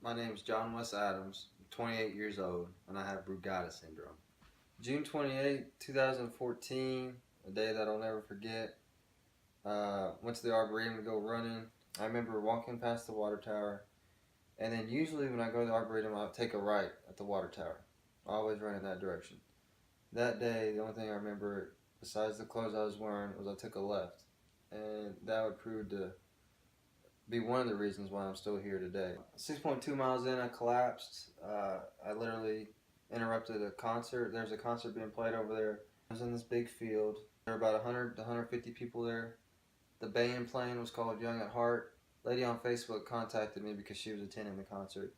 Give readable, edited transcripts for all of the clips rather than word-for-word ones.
My name is John Wes Adams. I'm 28 years old, and I have Brugada syndrome. June 28, 2014, a day that I'll never forget. Went to the Arboretum to go running. I remember walking past the water tower, and then usually when I go to the Arboretum, I'll take a right at the water tower. I always run in that direction. That day, the only thing I remember, besides the clothes I was wearing, was I took a left. And that would prove to be one of the reasons why I'm still here today. 6.2 miles in, I collapsed. I literally interrupted a concert. There's a concert being played over there. I was in this big field. There were about 100 to 150 people there. The band playing was called Young at Heart. Lady on Facebook contacted me because she was attending the concert.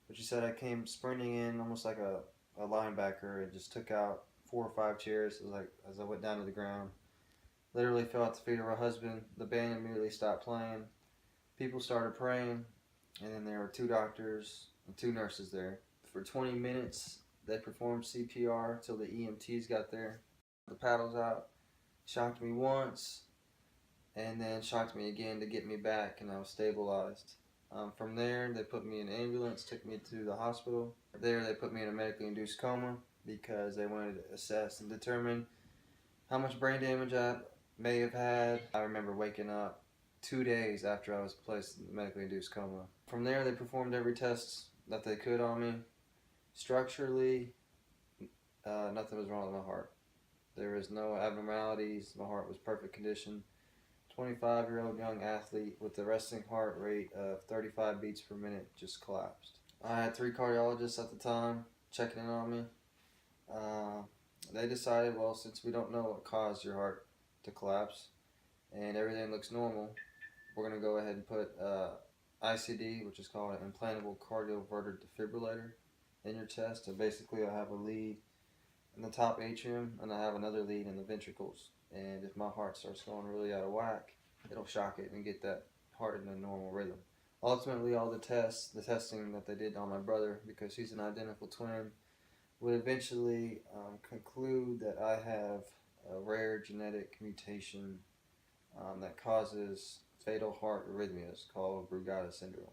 But she said I came sprinting in almost like a linebacker and just took out 4 or 5 chairs as I went down to the ground. Literally fell at the feet of her husband. The band immediately stopped playing. People started praying, and then there were 2 doctors and 2 nurses there. For 20 minutes, they performed CPR till the EMTs got there. The paddles out, shocked me once, and then shocked me again to get me back, and I was stabilized. From there, they put me in an ambulance, took me to the hospital. There, they put me in a medically induced coma because they wanted to assess and determine how much brain damage I may have had. I remember waking up 2 days after I was placed in the medically induced coma. From there, they performed every test that they could on me. Structurally, nothing was wrong with my heart. There was no abnormalities. My heart was perfect condition. 25-year-old young athlete with a resting heart rate of 35 beats per minute just collapsed. I had 3 cardiologists at the time checking in on me. They decided, well, since we don't know what caused your heart to collapse and everything looks normal, we're going to go ahead and put ICD, which is called an implantable cardioverter defibrillator, in your chest. And basically I have a lead in the top atrium and I have another lead in the ventricles. And if my heart starts going really out of whack, it'll shock it and get that heart in a normal rhythm. Ultimately, all the testing that they did on my brother, because he's an identical twin, would eventually conclude that I have a rare genetic mutation that causes fatal heart arrhythmias called Brugada syndrome.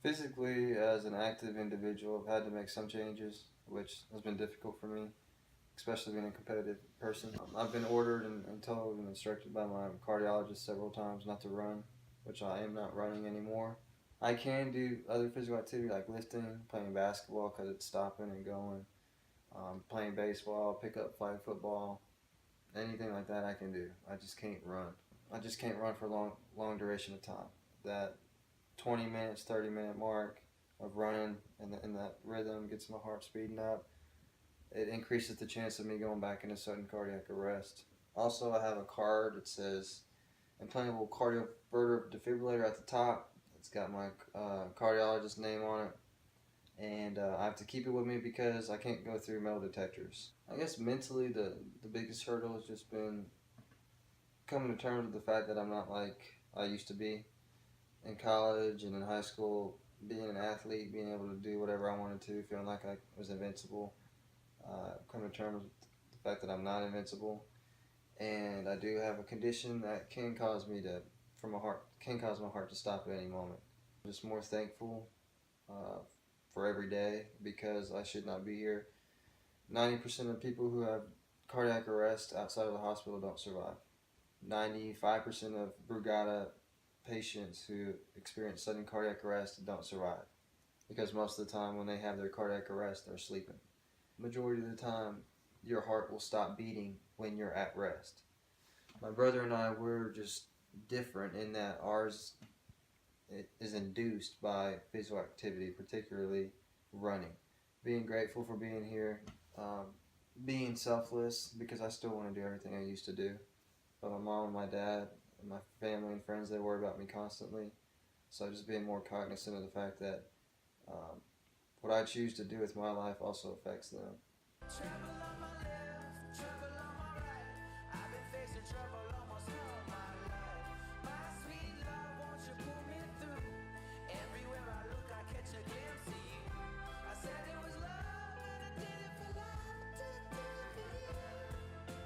Physically, as an active individual, I've had to make some changes, which has been difficult for me, especially being a competitive person. I've been ordered and told and instructed by my cardiologist several times not to run, which I am not running anymore. I can do other physical activity like lifting, playing basketball because it's stopping and going, playing baseball, pick up flag football, anything like that I can do. I just can't run. I just can't run for a long duration of time. That 20 minutes, 30-minute mark of running and that rhythm gets my heart speeding up. It increases the chance of me going back into sudden cardiac arrest. Also, I have a card that says implantable cardioverter defibrillator at the top. It's got my cardiologist's name on it. And I have to keep it with me because I can't go through metal detectors. I guess mentally the biggest hurdle has just been coming to terms with the fact that I'm not like I used to be. In college and in high school, being an athlete, being able to do whatever I wanted to, feeling like I was invincible. Come to terms with the fact that I'm not invincible, and I do have a condition that can cause my heart to stop at any moment. I'm just more thankful for every day because I should not be here. 90% of people who have cardiac arrest outside of the hospital don't survive. 95% of Brugada patients who experience sudden cardiac arrest don't survive because most of the time when they have their cardiac arrest, they're sleeping. Majority of the time, your heart will stop beating when you're at rest. My brother and I, we're just different in that ours is induced by physical activity, particularly running. Being grateful for being here, being selfless because I still want to do everything I used to do. But my mom and my dad and my family and friends, they worry about me constantly. So just being more cognizant of the fact that what I choose to do with my life also affects them.